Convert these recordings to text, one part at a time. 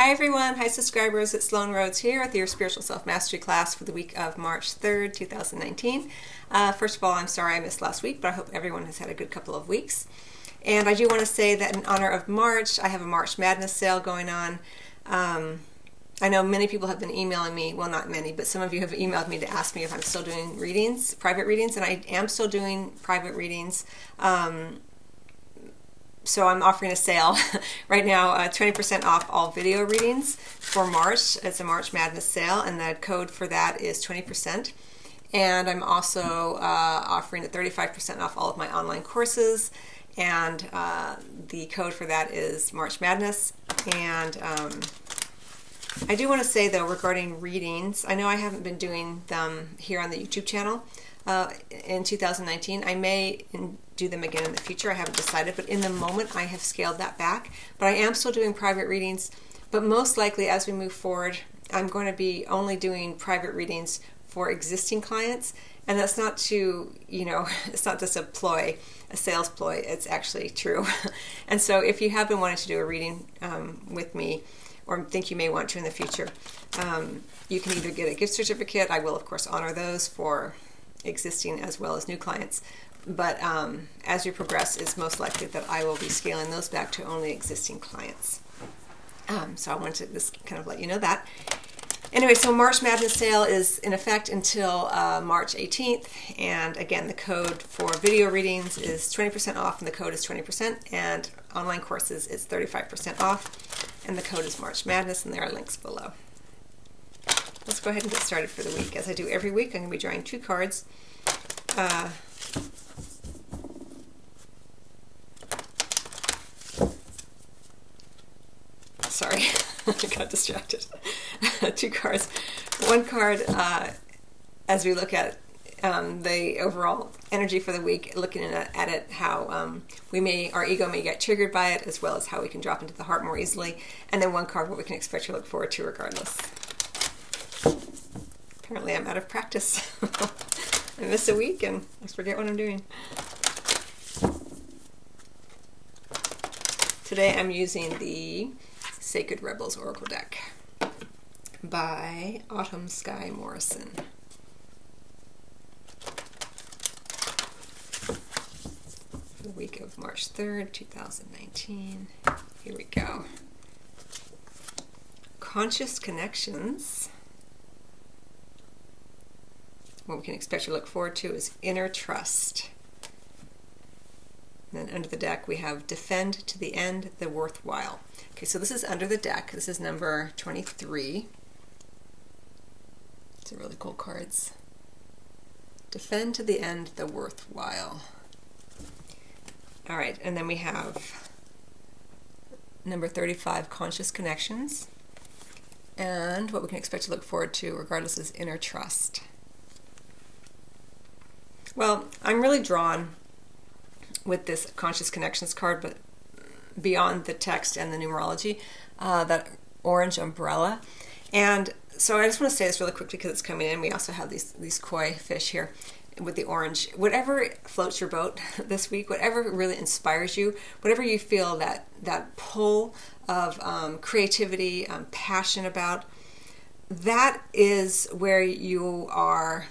Hi everyone, hi subscribers, it's Sloan Rhodes here with your Spiritual Self-Mastery class for the week of March 3rd, 2019. First of all, I'm sorry I missed last week, but I hope everyone has had a good couple of weeks. And I do want to say that in honor of March, I have a March Madness sale going on. I know many people have been emailing me, well not many, but some of you have emailed me to ask me if I'm still doing readings, private readings, and I am still doing private readings. So I'm offering a sale right now, 20% off all video readings for March. It's a March Madness sale, and the code for that is 20%. And I'm also offering a 35% off all of my online courses, and the code for that is March Madness. And I do want to say though, regarding readings, I know I haven't been doing them here on the YouTube channel in 2019. I may do them again in the future. I haven't decided, but in the moment I have scaled that back. But I am still doing private readings, but most likely as we move forward, I'm going to be only doing private readings for existing clients. And that's not to, it's not just a ploy, a sales ploy, it's actually true. And so if you have been wanting to do a reading with me, or think you may want to in the future, you can either get a gift certificate. I will of course honor those for existing as well as new clients. But as you progress, it's most likely that I will be scaling those back to only existing clients. So I wanted to just kind of let you know that. Anyway, so March Madness sale is in effect until March 18th. And again, the code for video readings is 20% off, and the code is 20%. And online courses is 35% off, and the code is March Madness, and there are links below. Let's go ahead and get started for the week. As I do every week, I'm going to be drawing 2 cards. Sorry, I got distracted. 2 cards. 1 card as we look at the overall energy for the week, looking at it, how our ego may get triggered by it, as well as how we can drop into the heart more easily. And then 1 card what we can expect to look forward to regardless. Apparently I'm out of practice. I miss a week and I forget what I'm doing. Today I'm using the Sacred Rebels Oracle deck by Autumn Sky Morrison. For the week of March 3rd, 2019. Here we go. Conscious connections. What we can expect to look forward to is inner trust. And then under the deck we have defend to the end the worthwhile. Okay, so this is under the deck. This is number 23. These are really cool cards. Defend to the end the worthwhile. All right, and then we have number 35, conscious connections. And what we can expect to look forward to regardless is inner trust. Well, I'm really drawn with this Conscious Connections card, but beyond the text and the numerology, that orange umbrella. And so I just want to say this really quickly because it's coming in. We also have these koi fish here with the orange. Whatever floats your boat this week, whatever really inspires you, whatever you feel that pull of creativity, passion about, that is where you are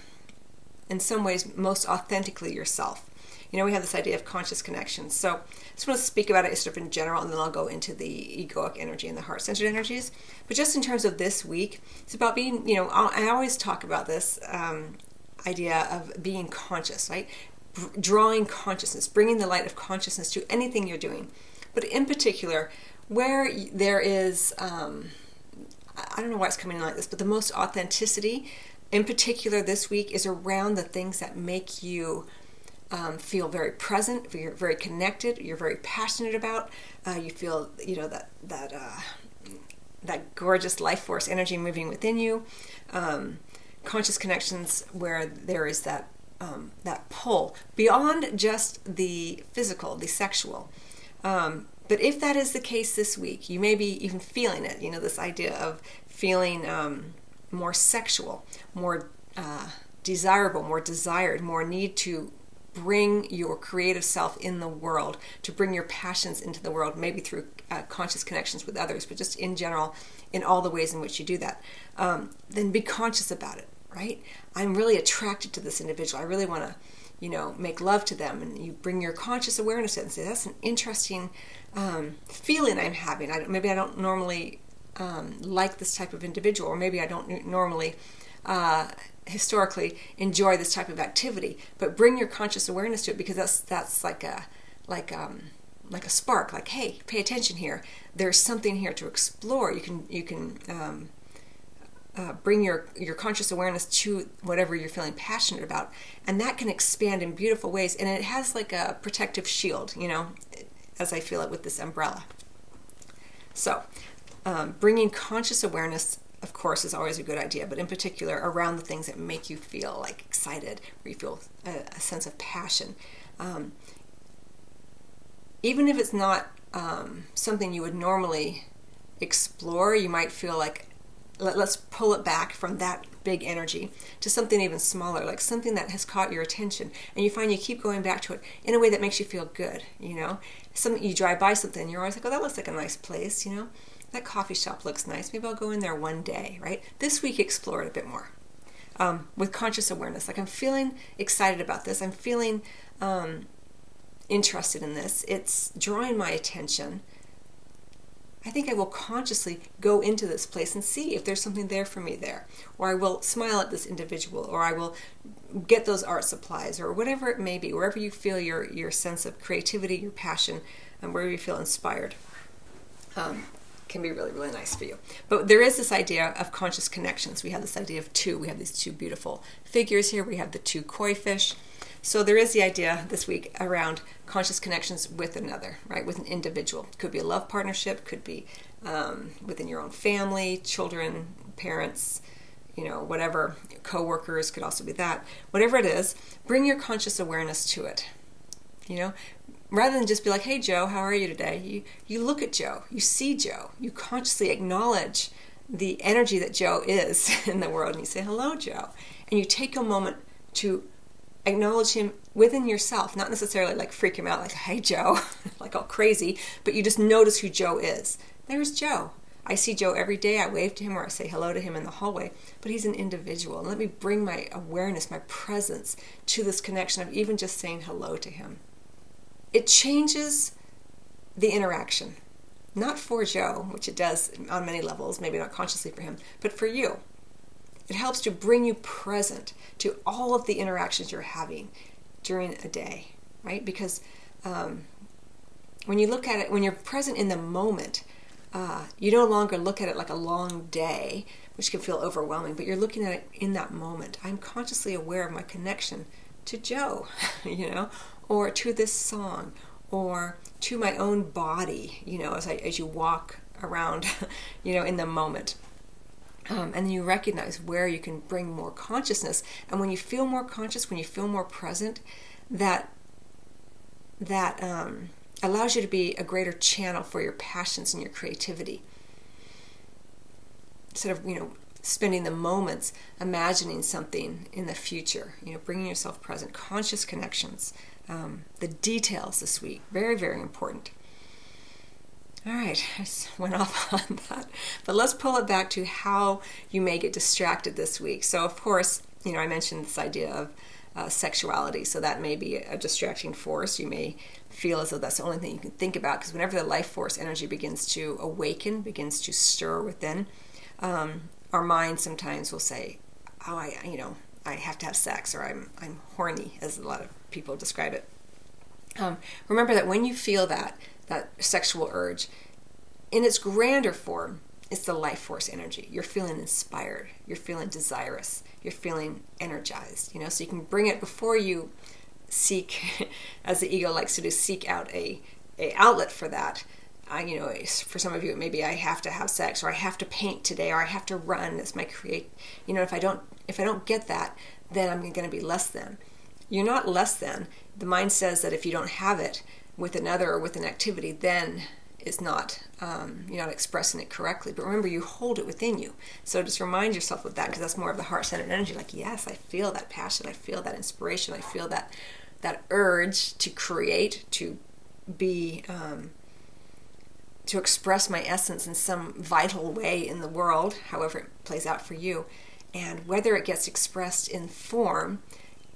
in some ways most authentically yourself. We have this idea of conscious connections. So I just want to speak about it sort of in general, and then I'll go into the egoic energy and the heart-centered energies. But just in terms of this week, it's about being, I always talk about this idea of being conscious, right? Drawing consciousness, bringing the light of consciousness to anything you're doing. But in particular, where there is, I don't know why it's coming in like this, but the most authenticity, in particular this week, is around the things that make you feel very present, you're very connected, you're very passionate about, you feel, that gorgeous life force energy moving within you. Conscious connections where there is that pull beyond just the physical, the sexual. But if that is the case this week, you may be even feeling it, this idea of feeling more sexual, more desirable, more desired, more need to bring your creative self in the world, to bring your passions into the world, maybe through conscious connections with others, but just in general, in all the ways in which you do that, then be conscious about it, right? I'm really attracted to this individual. I really want to, make love to them. And you bring your conscious awareness in and say, that's an interesting feeling I'm having. Maybe I don't normally like this type of individual, or maybe I don't normally historically enjoy this type of activity, but bring your conscious awareness to it, because that's like a spark, like, hey, pay attention here. There's something here to explore. You can bring your conscious awareness to whatever you're feeling passionate about, and that can expand in beautiful ways. And it has like a protective shield, as I feel it with this umbrella. So bringing conscious awareness, of course, is always a good idea, but in particular around the things that make you feel like excited, where you feel a sense of passion. Even if it's not something you would normally explore, you might feel like, let's pull it back from that big energy to something even smaller, like something that has caught your attention, and you find you keep going back to it in a way that makes you feel good. You drive by something, you're always like, oh, that looks like a nice place, that coffee shop looks nice, maybe I'll go in there one day, right? This week, explore it a bit more with conscious awareness. Like, I'm feeling excited about this, I'm feeling interested in this, it's drawing my attention. I think I will consciously go into this place and see if there's something there for me there. Or I will smile at this individual, or I will get those art supplies, or whatever it may be, wherever you feel your sense of creativity, your passion, and wherever you feel inspired. Can be really, really nice for you. But there is this idea of conscious connections. We have this idea of two. We have these two beautiful figures here. We have the two koi fish. So there is the idea this week around conscious connections with another, right? With an individual. Could be a love partnership, could be within your own family, children, parents, whatever, co-workers, could also be that. Whatever it is, bring your conscious awareness to it. Rather than just be like, hey Joe, how are you today? You look at Joe, you see Joe, you consciously acknowledge the energy that Joe is in the world, and you say, hello Joe. And you take a moment to acknowledge him within yourself, not necessarily like freak him out like, hey Joe, like all crazy, but you just notice who Joe is. There's Joe. I see Joe every day. I wave to him, or I say hello to him in the hallway, but he's an individual. And let me bring my awareness, my presence to this connection of even just saying hello to him. It changes the interaction, not for Joe, which it does on many levels, maybe not consciously for him, but for you. It helps to bring you present to all of the interactions you're having during a day, right? Because when you look at it, when you're present in the moment, you no longer look at it like a long day, which can feel overwhelming, but you're looking at it in that moment. I'm consciously aware of my connection to Joe, or to this song, or to my own body, as you walk around, in the moment. And then you recognize where you can bring more consciousness. And when you feel more conscious, when you feel more present, that allows you to be a greater channel for your passions and your creativity. Instead of, spending the moments imagining something in the future, bringing yourself present, conscious connections, the details this week, very, very important. All right, I just went off on that. But let's pull it back to how you may get distracted this week. So, of course, I mentioned this idea of sexuality, so that may be a distracting force. You may feel as though that's the only thing you can think about, because whenever the life force energy begins to awaken, begins to stir within, our mind sometimes will say, oh, I have to have sex, or I'm horny, as a lot of people describe it. Remember that when you feel that sexual urge, in its grander form, it's the life force energy. You're feeling inspired. You're feeling desirous. You're feeling energized. So you can bring it before you seek, as the ego likes to do, seek out a outlet for that. For some of you, maybe I have to have sex, or I have to paint today, or I have to run. That's my if I don't get that, then I'm going to be less than. You're not less than. The mind says that if you don't have it with another or with an activity, then it's not, you're not expressing it correctly. But remember, you hold it within you. So just remind yourself of that, because that's more of the heart-centered energy. Like, yes, I feel that passion. I feel that inspiration. I feel that that urge to create, to be, to express my essence in some vital way in the world, however it plays out for you. And whether it gets expressed in form,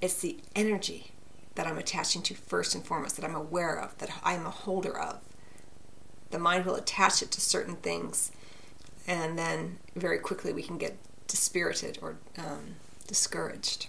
it's the energy that I'm attaching to first and foremost, that I'm aware of, that I'm a holder of. The mind will attach it to certain things, and then very quickly we can get dispirited or discouraged.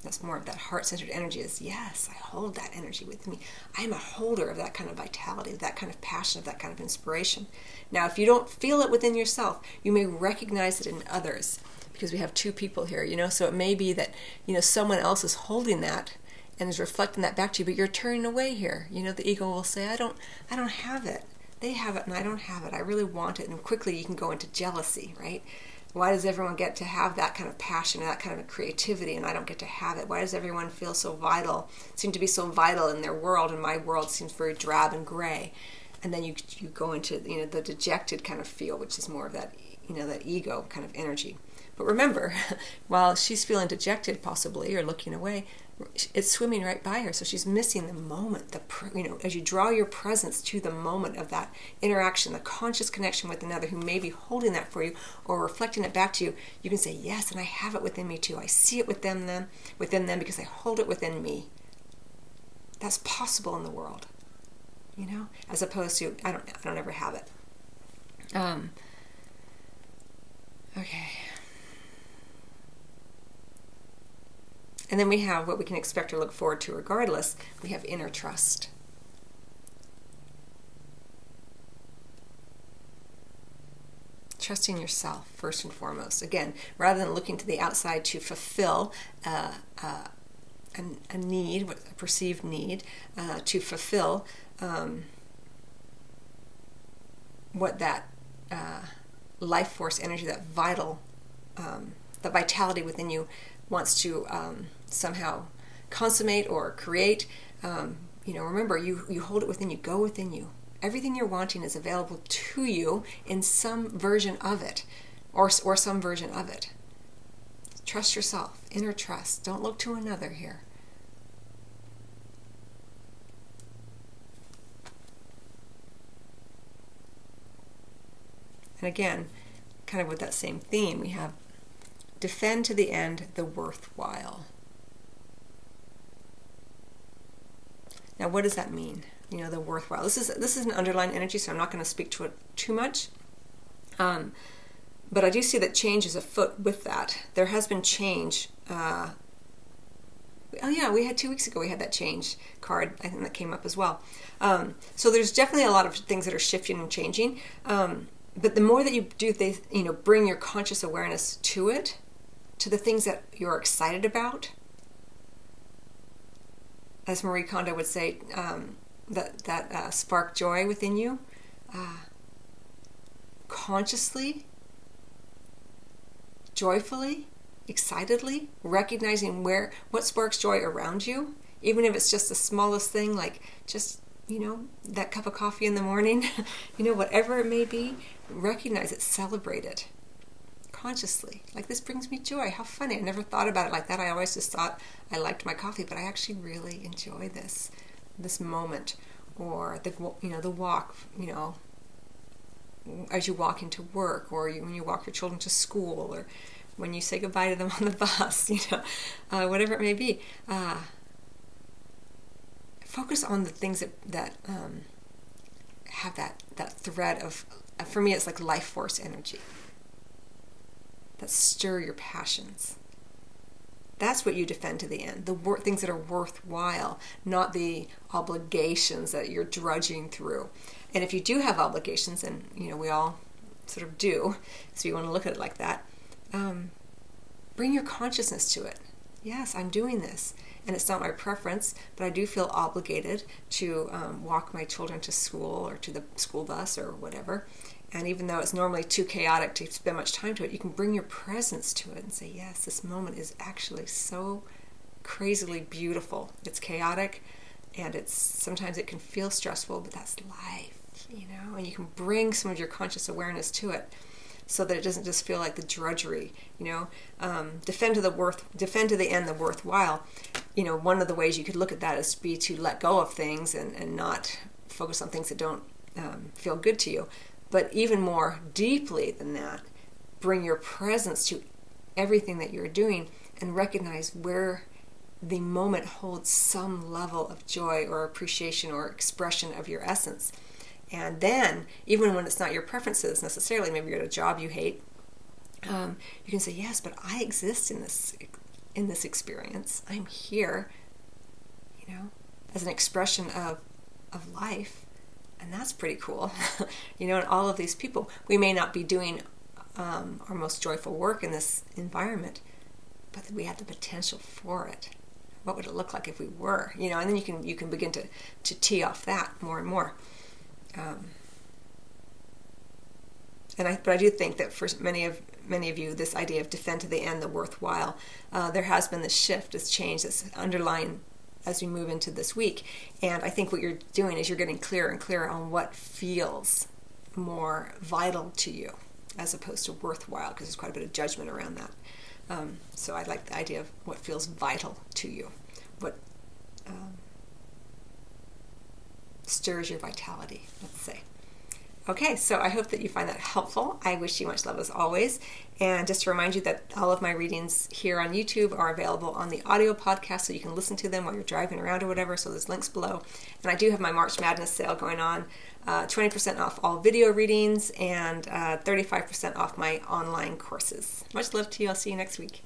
That's more of that heart-centered energy is, yes, I hold that energy with me. I am a holder of that kind of vitality, of that kind of passion, of that kind of inspiration. Now, if you don't feel it within yourself, you may recognize it in others, because we have two people here, so it may be that, someone else is holding that and is reflecting that back to you, but you're turning away here. The ego will say, I don't have it. They have it and I don't have it. I really want it. And quickly you can go into jealousy, right? Why does everyone get to have that kind of passion and that kind of creativity and I don't get to have it? Why does everyone feel so vital, seem to be so vital in their world, and my world seems very drab and gray? And then you go into the dejected kind of feel, which is more of that that ego kind of energy. But remember, while she's feeling dejected possibly or looking away, it's swimming right by her, so she's missing the moment. As you draw your presence to the moment of that interaction, the conscious connection with another who may be holding that for you or reflecting it back to you, you can say, yes, and I have it within me too. I see it within them because I hold it within me. That's possible in the world, as opposed to I don't ever have it. Okay. And then we have what we can expect or look forward to regardless. We have inner trust. Trusting yourself first and foremost. Again, rather than looking to the outside to fulfill a need, a perceived need, to fulfill what that life force energy, that vital, the vitality within you wants to somehow consummate or create. Remember, you hold it within you, go within you. Everything you're wanting is available to you in some version of it, or some version of it. Trust yourself, inner trust. Don't look to another here. And again, kind of with that same theme, we have defend to the end the worthwhile. Now, what does that mean? The worthwhile. This is an underlying energy, so I'm not going to speak to it too much. But I do see that change is afoot with that. There has been change. We had 2 weeks ago, we had that change card. I think that came up as well. So there's definitely a lot of things that are shifting and changing. But the more that you do, bring your conscious awareness to it, to the things that you're excited about, as Marie Kondo would say, that spark joy within you, consciously, joyfully, excitedly, recognizing what sparks joy around you, even if it's just the smallest thing, like just, that cup of coffee in the morning, whatever it may be, recognize it, celebrate it. Consciously, like, this brings me joy. How funny! I never thought about it like that. I always just thought I liked my coffee, but I actually really enjoy this moment, or the walk. As you walk into work, or when you walk your children to school, or when you say goodbye to them on the bus. Whatever it may be. Focus on the things that have that thread of. For me, it's like life force energy. That stir your passions. That's what you defend to the end. The things that are worthwhile, not the obligations that you're drudging through. And if you do have obligations, and we all sort of do, so you want to look at it like that, bring your consciousness to it. Yes, I'm doing this, and it's not my preference, but I do feel obligated to walk my children to school or to the school bus or whatever. And even though it's normally too chaotic to spend much time to it, you can bring your presence to it and say, yes, this moment is actually so crazily beautiful. It's chaotic, and sometimes it can feel stressful, but that's life, and you can bring some of your conscious awareness to it. so that it doesn't just feel like the drudgery. Defend to the end the worthwhile. One of the ways you could look at that is to let go of things and not focus on things that don't feel good to you. But even more deeply than that, bring your presence to everything that you're doing and recognize where the moment holds some level of joy or appreciation or expression of your essence. And then, even when it's not your preferences necessarily, maybe you're at a job you hate, you can say, yes, but I exist in this experience. I'm here, as an expression of life. And that's pretty cool. And all of these people, we may not be doing our most joyful work in this environment, but we have the potential for it. What would it look like if we were? And then you can begin to tee off that more and more. But I do think that for many of you, this idea of defend to the end the worthwhile, there has been this shift, this change that's underlying as we move into this week. And I think what you're doing is you're getting clearer and clearer on what feels more vital to you as opposed to worthwhile, because there's quite a bit of judgment around that. So I like the idea of what feels vital to you, what stirs your vitality, let's say. Okay, so I hope that you find that helpful. I wish you much love as always. And just to remind you that all of my readings here on YouTube are available on the audio podcast, so you can listen to them while you're driving around or whatever, so there's links below. And I do have my March Madness sale going on, 20% off all video readings and 35% off my online courses. Much love to you. I'll see you next week.